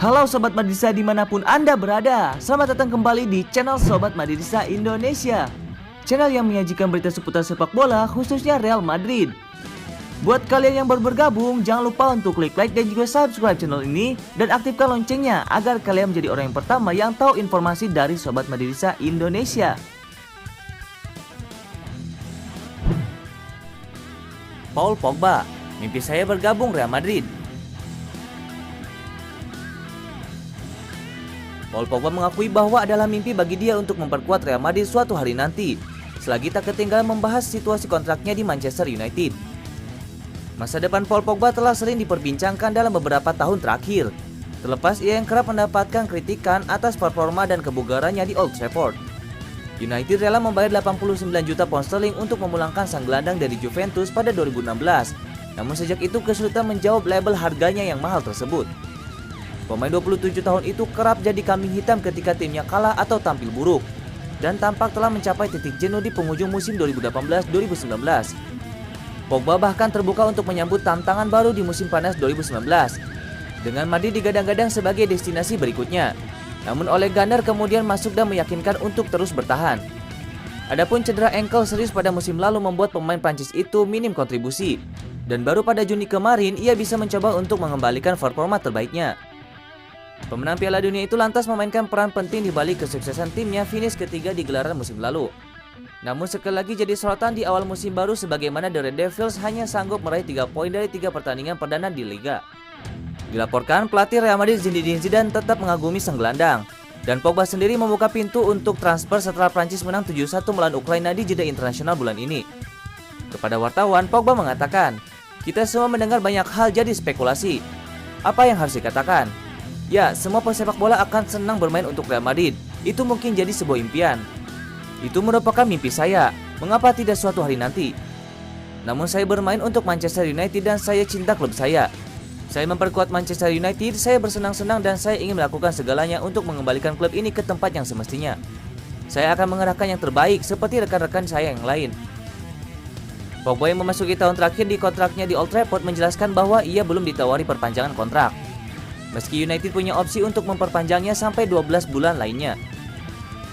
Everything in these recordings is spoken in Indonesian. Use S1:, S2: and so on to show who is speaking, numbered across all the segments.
S1: Halo Sobat Madrisa dimanapun Anda berada. Selamat datang kembali di channel Sobat Madrisa Indonesia, channel yang menyajikan berita seputar sepak bola khususnya Real Madrid. Buat kalian yang baru bergabung, jangan lupa untuk klik like dan juga subscribe channel ini dan aktifkan loncengnya agar kalian menjadi orang yang pertama yang tahu informasi dari Sobat Madrisa Indonesia. Paul Pogba, mimpi saya bergabung Real Madrid. Paul Pogba mengakui bahwa adalah mimpi bagi dia untuk memperkuat Real Madrid suatu hari nanti, selagi tak ketinggalan membahas situasi kontraknya di Manchester United. Masa depan Paul Pogba telah sering diperbincangkan dalam beberapa tahun terakhir, terlepas ia yang kerap mendapatkan kritikan atas performa dan kebugarannya di Old Trafford. United rela membayar 89 juta pound sterling untuk memulangkan sang gelandang dari Juventus pada 2016, namun sejak itu kesulitan menjawab label harganya yang mahal tersebut. Pemain 27 tahun itu kerap jadi kambing hitam ketika timnya kalah atau tampil buruk, dan tampak telah mencapai titik jenuh di penghujung musim 2018-2019. Pogba bahkan terbuka untuk menyambut tantangan baru di musim panas 2019, dengan Madrid digadang-gadang sebagai destinasi berikutnya. Namun Ole Gunnar kemudian masuk dan meyakinkan untuk terus bertahan. Adapun cedera ankle serius pada musim lalu membuat pemain Prancis itu minim kontribusi, dan baru pada Juni kemarin ia bisa mencoba untuk mengembalikan performa terbaiknya. Pemenang Piala Dunia itu lantas memainkan peran penting di balik kesuksesan timnya finish ketiga di gelaran musim lalu. Namun sekali lagi jadi sorotan di awal musim baru sebagaimana The Red Devils hanya sanggup meraih 3 poin dari 3 pertandingan perdana di Liga. Dilaporkan pelatih Real Madrid Zinedine Zidane tetap mengagumi sang gelandang, dan Pogba sendiri membuka pintu untuk transfer setelah Prancis menang 7-1 melawan Ukraina di jeda internasional bulan ini. Kepada wartawan, Pogba mengatakan, "Kita semua mendengar banyak hal jadi spekulasi. Apa yang harus dikatakan? Ya, semua pesepak bola akan senang bermain untuk Real Madrid. Itu mungkin jadi sebuah impian. Itu merupakan mimpi saya. Mengapa tidak suatu hari nanti? Namun saya bermain untuk Manchester United dan saya cinta klub saya. Saya memperkuat Manchester United, saya bersenang-senang dan saya ingin melakukan segalanya untuk mengembalikan klub ini ke tempat yang semestinya. Saya akan mengerahkan yang terbaik seperti rekan-rekan saya yang lain." Pogba yang memasuki tahun terakhir di kontraknya di Old Trafford menjelaskan bahwa ia belum ditawari perpanjangan kontrak, meski United punya opsi untuk memperpanjangnya sampai 12 bulan lainnya.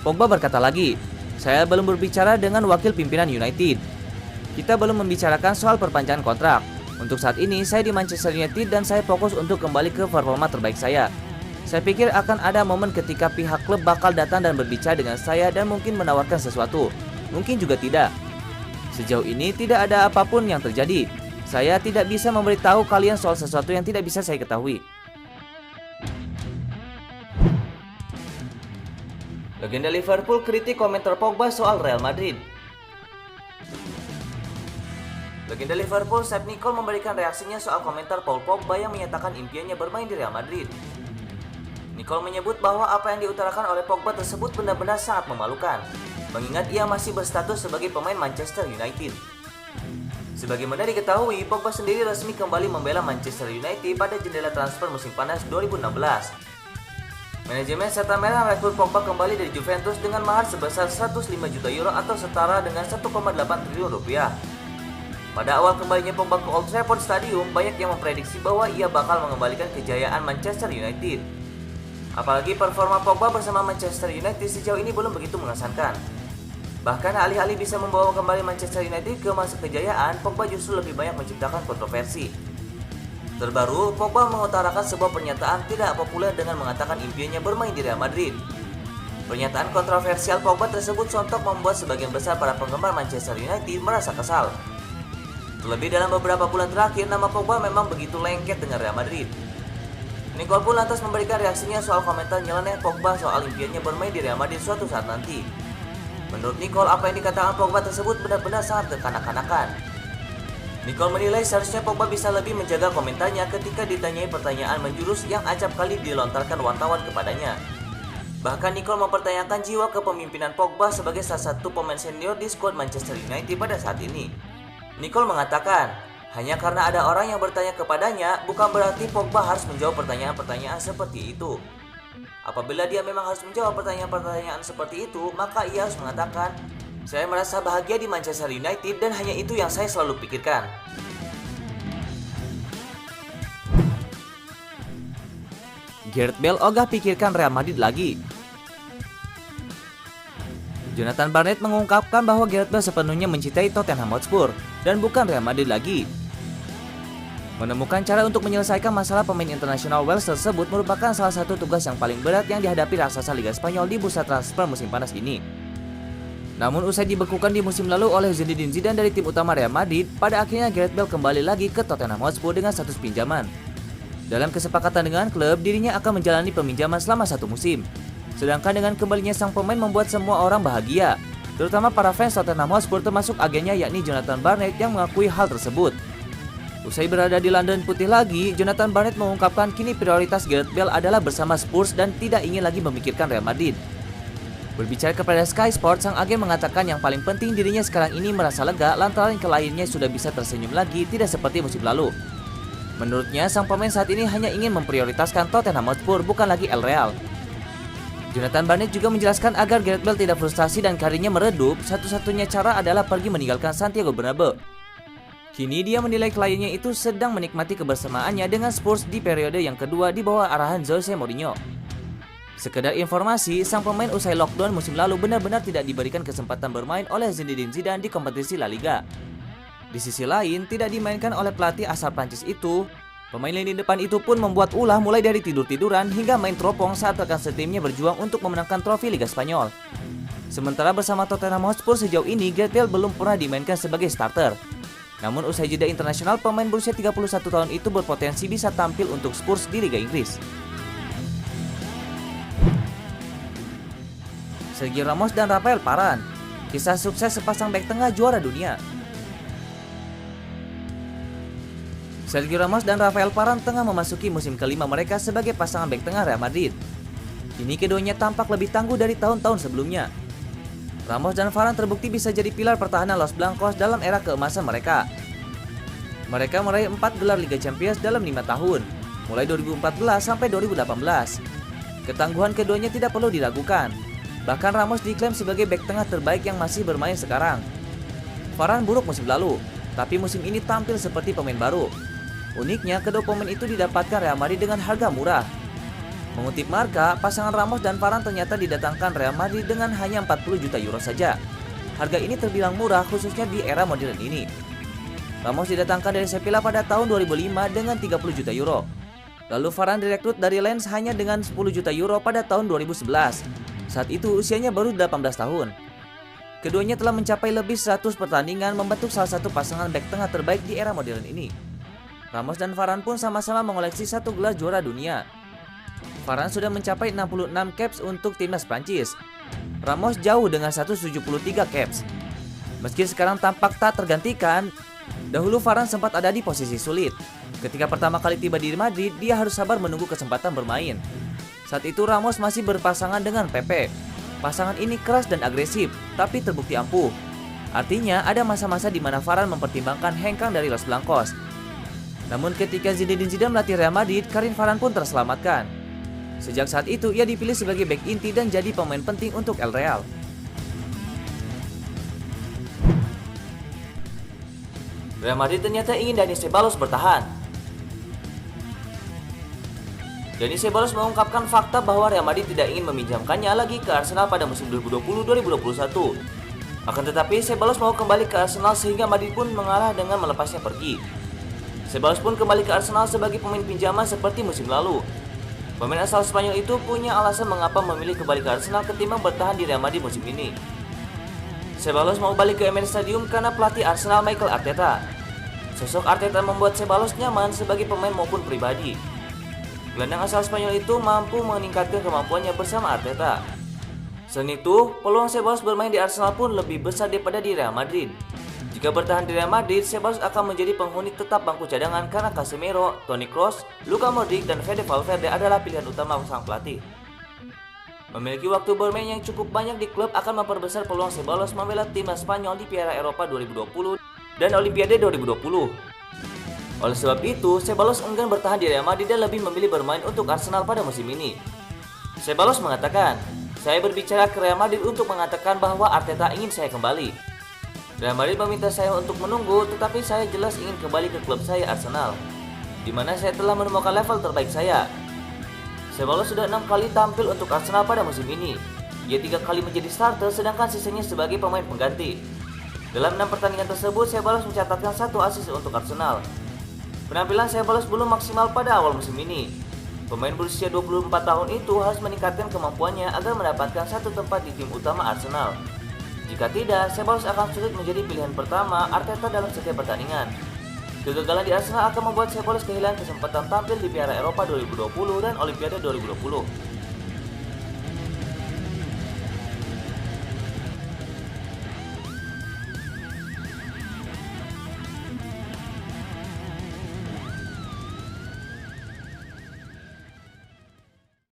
S1: Pogba berkata lagi, "Saya belum berbicara dengan wakil pimpinan United. Kita belum membicarakan soal perpanjangan kontrak. Untuk saat ini saya di Manchester United dan saya fokus untuk kembali ke performa terbaik saya. Saya pikir akan ada momen ketika pihak klub bakal datang dan berbicara dengan saya dan mungkin menawarkan sesuatu. Mungkin juga tidak. Sejauh ini tidak ada apapun yang terjadi. Saya tidak bisa memberitahu kalian soal sesuatu yang tidak bisa saya ketahui." Legenda Liverpool kritik komentar Pogba soal Real Madrid. Legenda Liverpool Sepp Nicol memberikan reaksinya soal komentar Paul Pogba yang menyatakan impiannya bermain di Real Madrid. Nicol menyebut bahwa apa yang diutarakan oleh Pogba tersebut benar-benar sangat memalukan, mengingat ia masih berstatus sebagai pemain Manchester United. Sebagaimana diketahui, Pogba sendiri resmi kembali membela Manchester United pada jendela transfer musim panas 2016. Manajemen Setan Merah merekrut Pogba kembali dari Juventus dengan mahar sebesar 105 juta euro atau setara dengan 1,8 triliun rupiah. Pada awal kembalinya Pogba ke Old Trafford Stadium, banyak yang memprediksi bahwa ia bakal mengembalikan kejayaan Manchester United. Apalagi performa Pogba bersama Manchester United sejauh ini belum begitu mengesankan. Bahkan alih-alih bisa membawa kembali Manchester United ke masa kejayaan, Pogba justru lebih banyak menciptakan kontroversi. Terbaru, Pogba mengutarakan sebuah pernyataan tidak populer dengan mengatakan impiannya bermain di Real Madrid. Pernyataan kontroversial Pogba tersebut sontak membuat sebagian besar para penggemar Manchester United merasa kesal. Terlebih dalam beberapa bulan terakhir, nama Pogba memang begitu lengket dengan Real Madrid. Nicol pun lantas memberikan reaksinya soal komentar nyeleneh Pogba soal impiannya bermain di Real Madrid suatu saat nanti. Menurut Nicol, apa yang dikatakan Pogba tersebut benar-benar sangat kekanak-kanakan. Nicol menilai seharusnya Pogba bisa lebih menjaga komentarnya ketika ditanyai pertanyaan menjurus yang acap kali dilontarkan wartawan kepadanya. Bahkan Nicol mempertanyakan jiwa kepemimpinan Pogba sebagai salah satu pemain senior di skuad Manchester United pada saat ini. Nicol mengatakan, hanya karena ada orang yang bertanya kepadanya, bukan berarti Pogba harus menjawab pertanyaan-pertanyaan seperti itu. Apabila dia memang harus menjawab pertanyaan-pertanyaan seperti itu, maka ia harus mengatakan, "Saya merasa bahagia di Manchester United dan hanya itu yang saya selalu pikirkan." Gareth Bale ogah pikirkan Real Madrid lagi. Jonathan Barnett mengungkapkan bahwa Gareth Bale sepenuhnya mencintai Tottenham Hotspur dan bukan Real Madrid lagi. Menemukan cara untuk menyelesaikan masalah pemain internasional Wales tersebut merupakan salah satu tugas yang paling berat yang dihadapi raksasa Liga Spanyol di bursa transfer musim panas ini. Namun usai dibekukan di musim lalu oleh Zinedine Zidane dari tim utama Real Madrid, pada akhirnya Gareth Bale kembali lagi ke Tottenham Hotspur dengan status pinjaman. Dalam kesepakatan dengan klub, dirinya akan menjalani peminjaman selama 1 musim. Sedangkan dengan kembalinya sang pemain membuat semua orang bahagia, terutama para fans Tottenham Hotspur termasuk agennya yakni Jonathan Barnett yang mengakui hal tersebut. Usai berada di London putih lagi, Jonathan Barnett mengungkapkan kini prioritas Gareth Bale adalah bersama Spurs dan tidak ingin lagi memikirkan Real Madrid. Berbicara kepada Sky Sports, sang agen mengatakan yang paling penting dirinya sekarang ini merasa lega lantaran kliennya sudah bisa tersenyum lagi, tidak seperti musim lalu. Menurutnya, sang pemain saat ini hanya ingin memprioritaskan Tottenham Hotspur, bukan lagi El Real. Jonathan Barnett juga menjelaskan agar Gareth Bale tidak frustasi dan karirnya meredup, satu-satunya cara adalah pergi meninggalkan Santiago Bernabeu. Kini dia menilai kliennya itu sedang menikmati kebersamaannya dengan Spurs di periode yang kedua di bawah arahan Jose Mourinho. Sekedar informasi, sang pemain usai lockdown musim lalu benar-benar tidak diberikan kesempatan bermain oleh Zinedine Zidane di kompetisi La Liga. Di sisi lain, tidak dimainkan oleh pelatih asal Prancis itu, pemain lini depan itu pun membuat ulah mulai dari tidur-tiduran hingga main teropong saat rekan setimnya berjuang untuk memenangkan trofi Liga Spanyol. Sementara bersama Tottenham Hotspur sejauh ini, Gareth Bale belum pernah dimainkan sebagai starter. Namun usai jeda internasional, pemain berusia 31 tahun itu berpotensi bisa tampil untuk Spurs di Liga Inggris. Sergio Ramos dan Rafael Varane, kisah sukses sepasang bek tengah juara dunia. Sergio Ramos dan Rafael Varane tengah memasuki musim kelima mereka sebagai pasangan bek tengah Real Madrid. Kini keduanya tampak lebih tangguh dari tahun-tahun sebelumnya. Ramos dan Varane terbukti bisa jadi pilar pertahanan Los Blancos dalam era keemasan mereka. Mereka meraih 4 gelar Liga Champions dalam 5 tahun, mulai 2014 sampai 2018. Ketangguhan keduanya tidak perlu diragukan. Bahkan Ramos diklaim sebagai bek tengah terbaik yang masih bermain sekarang. Varane buruk musim lalu, tapi musim ini tampil seperti pemain baru. Uniknya, kedua pemain itu didapatkan Real Madrid dengan harga murah. Mengutip Marca, pasangan Ramos dan Varane ternyata didatangkan Real Madrid dengan hanya 40 juta euro saja. Harga ini terbilang murah khususnya di era modern ini. Ramos didatangkan dari Sevilla pada tahun 2005 dengan 30 juta euro. Lalu Varane direkrut dari Lens hanya dengan 10 juta euro pada tahun 2011. Saat itu usianya baru 18 tahun. Keduanya telah mencapai lebih 100 pertandingan membentuk salah satu pasangan bek tengah terbaik di era modern ini. Ramos dan Varane pun sama-sama mengoleksi 1 gelar juara dunia. Varane sudah mencapai 66 caps untuk timnas Prancis. Ramos jauh dengan 173 caps. Meski sekarang tampak tak tergantikan, dahulu Varane sempat ada di posisi sulit. Ketika pertama kali tiba di Madrid, dia harus sabar menunggu kesempatan bermain. Saat itu Ramos masih berpasangan dengan Pepe. Pasangan ini keras dan agresif, tapi terbukti ampuh. Artinya ada masa-masa di mana Varane mempertimbangkan hengkang dari Los Blancos. Namun ketika Zinedine Zidane melatih Real Madrid, karir Varane pun terselamatkan. Sejak saat itu ia dipilih sebagai bek inti dan jadi pemain penting untuk El Real. Real Madrid ternyata ingin Dani Ceballos bertahan. Dani Ceballos mengungkapkan fakta bahwa Real Madrid tidak ingin meminjamkannya lagi ke Arsenal pada musim 2020-2021. Akan tetapi Ceballos mau kembali ke Arsenal sehingga Madrid pun mengalah dengan melepasnya pergi. Ceballos pun kembali ke Arsenal sebagai pemain pinjaman seperti musim lalu. Pemain asal Spanyol itu punya alasan mengapa memilih kembali ke Arsenal ketimbang bertahan di Real Madrid musim ini. Ceballos mau balik ke Emirates Stadium karena pelatih Arsenal Mikel Arteta. Sosok Arteta membuat Ceballos nyaman sebagai pemain maupun pribadi. Gelandang asal Spanyol itu mampu meningkatkan kemampuannya bersama Arteta. Selain itu, peluang Ceballos bermain di Arsenal pun lebih besar daripada di Real Madrid. Jika bertahan di Real Madrid, Ceballos akan menjadi penghuni tetap bangku cadangan karena Casemiro, Toni Kroos, Luka Modric, dan Fede Valverde adalah pilihan utama sang pelatih. Memiliki waktu bermain yang cukup banyak di klub akan memperbesar peluang Ceballos membela timnas Spanyol di Piala Eropa 2020 dan Olimpiade 2020. Oleh sebab itu, Ceballos enggan bertahan di Real Madrid dan lebih memilih bermain untuk Arsenal pada musim ini. Ceballos mengatakan, "Saya berbicara ke Real Madrid untuk mengatakan bahwa Arteta ingin saya kembali. Real Madrid meminta saya untuk menunggu, tetapi saya jelas ingin kembali ke klub saya Arsenal, di mana saya telah menemukan level terbaik saya. Ceballos sudah 6 kali tampil untuk Arsenal pada musim ini. Ia 3 kali menjadi starter sedangkan sisanya sebagai pemain pengganti. Dalam 6 pertandingan tersebut, Ceballos mencatatkan 1 assist untuk Arsenal. Penampilan Ceballos belum maksimal pada awal musim ini. Pemain berusia 24 tahun itu harus meningkatkan kemampuannya agar mendapatkan satu tempat di tim utama Arsenal. Jika tidak, Ceballos akan sulit menjadi pilihan pertama Arteta dalam setiap pertandingan. Kegagalan di Arsenal akan membuat Ceballos kehilangan kesempatan tampil di Piala Eropa 2020 dan Olimpiade 2020.